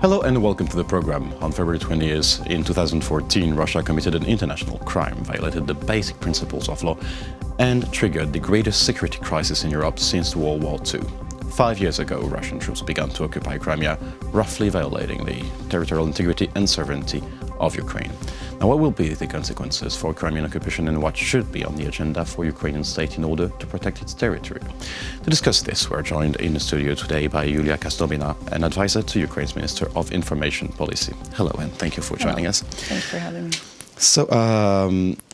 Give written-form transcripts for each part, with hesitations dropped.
Hello and welcome to the program. On February 20th, in 2014, Russia committed an international crime, violated the basic principles of law, and triggered the greatest security crisis in Europe since World War II. 5 years ago, Russian troops began to occupy Crimea, roughly violating the territorial integrity and sovereignty of Ukraine. Now, what will be the consequences for Crimean occupation and what should be on the agenda for Ukrainian state in order to protect its territory? To discuss this, we're joined in the studio today by Yulia Kazdobina, an advisor to Ukraine's Minister of Information Policy. Hello, and thank you for joining us. Thanks for having me. So,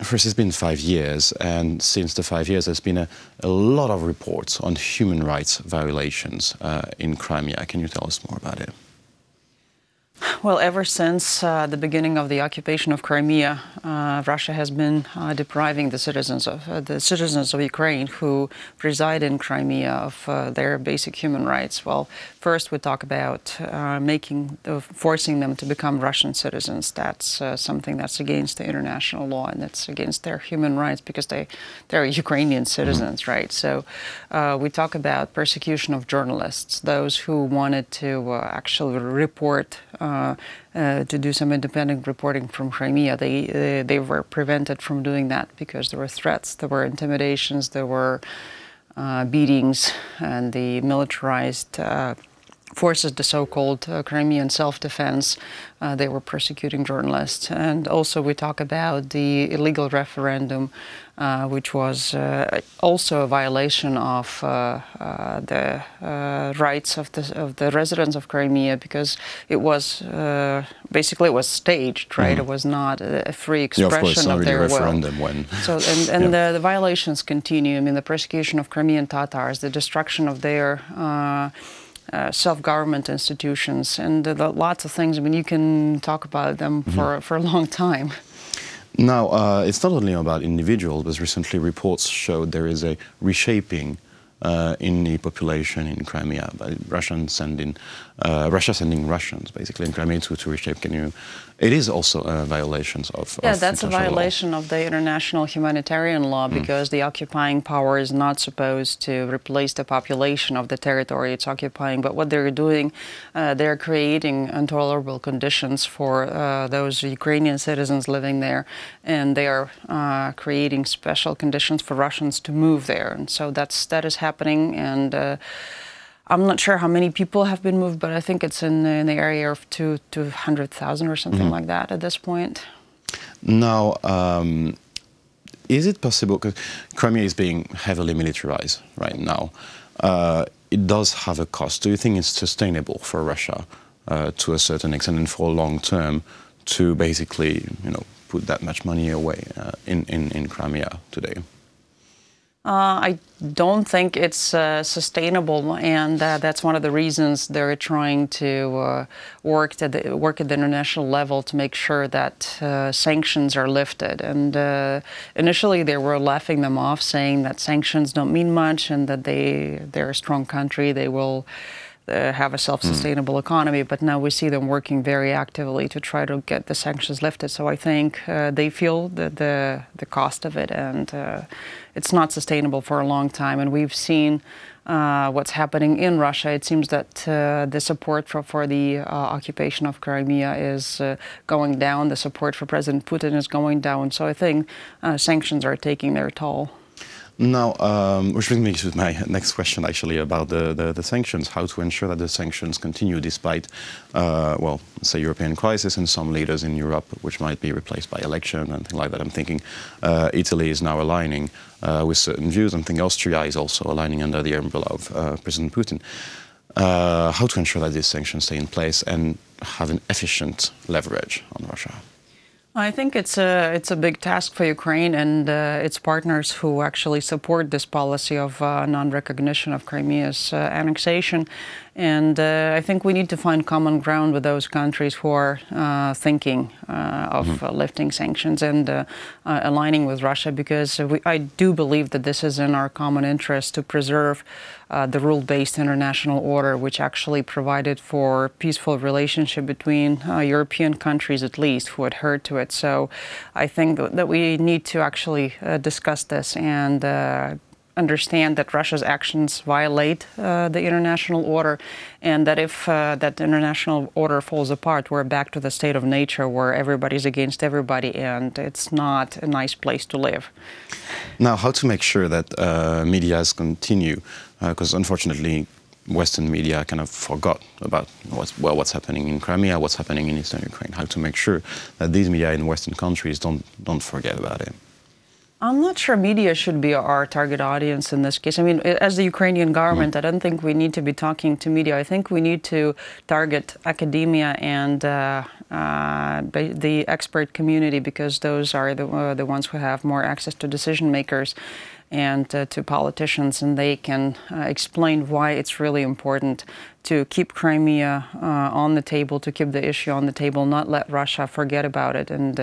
first, it's been 5 years, and since the 5 years, there's been a lot of reports on human rights violations in Crimea. Can you tell us more about it? Well, ever since the beginning of the occupation of Crimea, Russia has been depriving the citizens of Ukraine who reside in Crimea of their basic human rights. Well, first we talk about forcing them to become Russian citizens. That's something that's against the international law, and that's against their human rights because they're Ukrainian citizens, right? So we talk about persecution of journalists, those who wanted to actually report to do some independent reporting from Crimea. They were prevented from doing that because there were threats, there were intimidations, there were beatings, and the militarized forces, the so-called Crimean self-defense, they were persecuting journalists. And also we talk about the illegal referendum, which was also a violation of the rights of the residents of Crimea, because it was basically staged, right? It was not a free expression of their will. So the violations continue. I mean, the persecution of Crimean Tatars, the destruction of their self-government institutions, and lots of things. I mean, you can talk about them for a long time. Now, it's not only about individuals, but recently reports showed there is a reshaping in the population in Crimea by Russia sending Russians basically in Crimea to reshape. It is also violations of that's a violation of the international humanitarian law, because the occupying power is not supposed to replace the population of the territory it's occupying. But what they're doing, they're creating intolerable conditions for those Ukrainian citizens living there, and they are creating special conditions for Russians to move there. And so that is happening, and I'm not sure how many people have been moved, but I think it's in the area of 200,000 or something like that at this point. Now, is it possible, because Crimea is being heavily militarized right now, it does have a cost. Do you think it's sustainable for Russia to a certain extent and for a long term to basically, put that much money away in Crimea today? I don't think it's sustainable, and that's one of the reasons they're trying to work at the international level to make sure that sanctions are lifted. And initially they were laughing them off, saying that sanctions don't mean much and that they're a strong country, they will have a self-sustainable economy, but now we see them working very actively to try to get the sanctions lifted. So I think they feel the cost of it, and it's not sustainable for a long time. And we've seen what's happening in Russia. It seems that the support for the occupation of Crimea is going down. The support for President Putin is going down. So I think sanctions are taking their toll. Now, which brings me to my next question, actually, about the sanctions, how to ensure that the sanctions continue despite, well, say, European crisis and some leaders in Europe, which might be replaced by election and things like that. I'm thinking Italy is now aligning with certain views. I'm thinking Austria is also aligning under the umbrella of President Putin. How to ensure that these sanctions stay in place and have an efficient leverage on Russia? I think it's a big task for Ukraine and its partners who actually support this policy of non-recognition of Crimea's annexation. And I think we need to find common ground with those countries who are thinking of lifting sanctions and aligning with Russia, because I do believe that this is in our common interest to preserve the rule-based international order, which actually provided for peaceful relationship between European countries, at least, who adhered to it. So I think that we need to actually discuss this and understand that Russia's actions violate the international order, and that if that international order falls apart, we're back to the state of nature where everybody's against everybody, and it's not a nice place to live. Now, how to make sure that medias continue, because unfortunately Western media kind of forgot about what's happening in Crimea, what's happening in eastern Ukraine, how to make sure that these media in Western countries don't forget about it. I'm not sure media should be our target audience in this case. I mean, as the Ukrainian government, I don't think we need to be talking to media. I think we need to target academia and the expert community, because those are the ones who have more access to decision makers and to politicians, and they can explain why it's really important to keep Crimea on the table, to keep the issue on the table, not let Russia forget about it and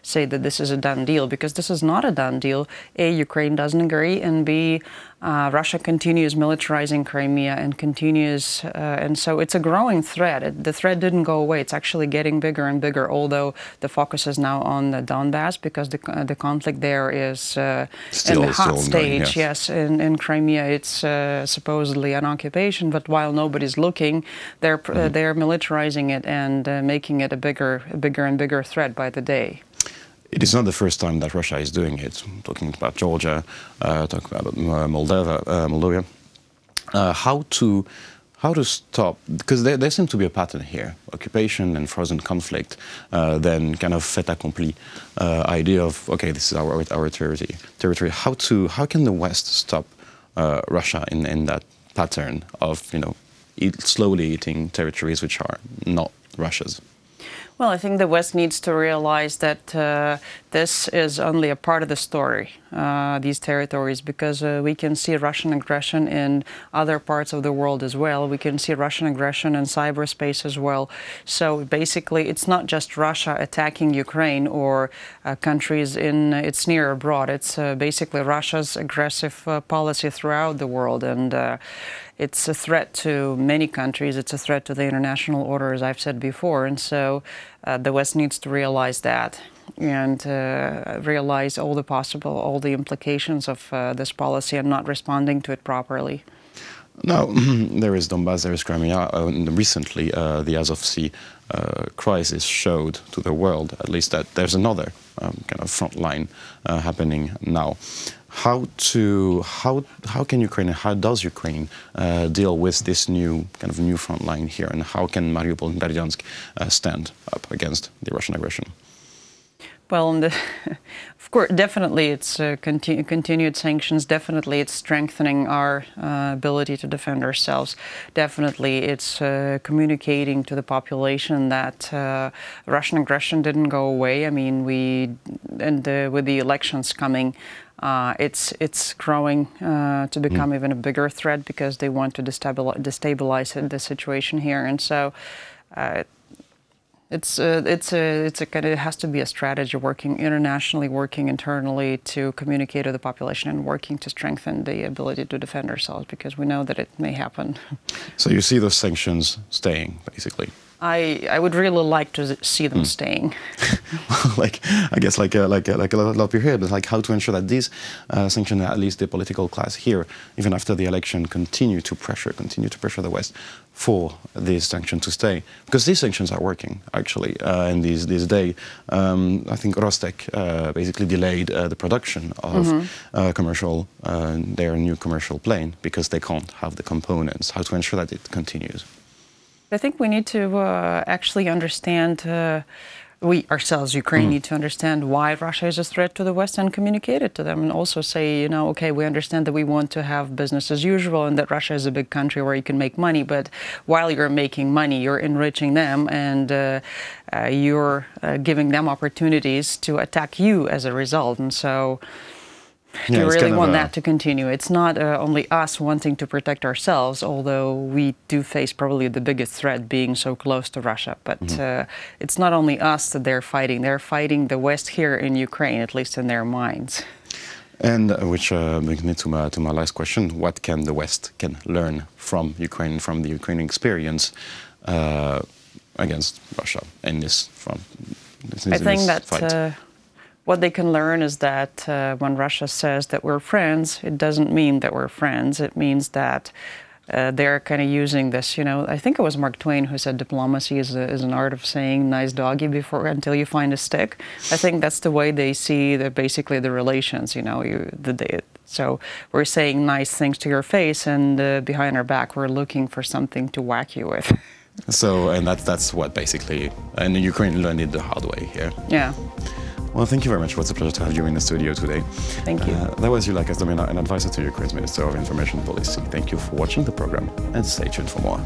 say that this is a done deal, because this is not a done deal. A, Ukraine doesn't agree, and B, Russia continues militarizing Crimea and continues, and so it's a growing threat. The threat didn't go away. It's actually getting bigger and bigger, although the focus is now on the Donbass, because the conflict there is still in the hot stage. Ongoing, yes. In Crimea, it's supposedly an occupation, but while nobody's looking, they're militarizing it and making it a bigger and bigger threat by the day. It is not the first time that Russia is doing it. Talking about Georgia, talking about Moldova. How to stop? Because there seems to be a pattern here: occupation and frozen conflict, then kind of fait accompli idea of, okay, this is our territory. How can the West stop Russia in that pattern of slowly eating territories which are not Russia's? Well, I think the West needs to realize that this is only a part of the story, these territories, because we can see Russian aggression in other parts of the world as well. We can see Russian aggression in cyberspace as well. So basically, it's not just Russia attacking Ukraine or countries in its near abroad. It's basically Russia's aggressive policy throughout the world, and it's a threat to many countries. It's a threat to the international order, as I've said before. And so the West needs to realize that and realize all the implications of this policy and not responding to it properly. Now, there is Donbass, there is Crimea. Recently, the Azov Sea crisis showed to the world, at least, that there's another kind of front line happening now. How can Ukraine, how does Ukraine deal with this new front line here, and how can Mariupol and Berdyansk stand up against the Russian aggression? Well, of course, definitely it's continued sanctions. Definitely it's strengthening our ability to defend ourselves. Definitely it's communicating to the population that Russian aggression didn't go away. I mean, with the elections coming, it's growing to become even a bigger threat, because they want to destabilize the situation here, and so. It has to be a strategy, working internationally, working internally to communicate to the population and working to strengthen the ability to defend ourselves, because we know that it may happen. So you see those sanctions staying, basically? I would really like to see them staying. I guess like a lot of people here, but like how to ensure that these sanctions, at least the political class here, even after the election, continue to pressure the West for these sanctions to stay, because these sanctions are working actually. In these days, I think Rostek basically delayed the production of their new commercial plane because they can't have the components. How to ensure that it continues? I think we need to actually understand, we ourselves, Ukraine, need to understand why Russia is a threat to the West and communicate it to them, and also say, okay, we understand that we want to have business as usual and that Russia is a big country where you can make money, but while you're making money, you're enriching them and you're giving them opportunities to attack you as a result. And so do you really want that to continue? It's not only us wanting to protect ourselves, although we do face probably the biggest threat being so close to Russia. But it's not only us that they're fighting. They're fighting the West here in Ukraine, at least in their minds. And which brings me to my last question. What can the West learn from Ukraine, from the Ukrainian experience against Russia in this front? I think that What they can learn is that when Russia says that we're friends, it doesn't mean that we're friends. It means that they're kind of using this, I think it was Mark Twain who said diplomacy is an art of saying nice doggy until you find a stick. I think that's the way they see basically the relations, so we're saying nice things to your face, and behind our back we're looking for something to whack you with. So, and that's what basically, and Ukraine learned it the hard way here. Yeah. Well, thank you very much. It's a pleasure to have you in the studio today. Thank you. That was Yulia Kazdobina, an advisor to Ukraine's Minister of Information Policy. Thank you for watching the program, and stay tuned for more.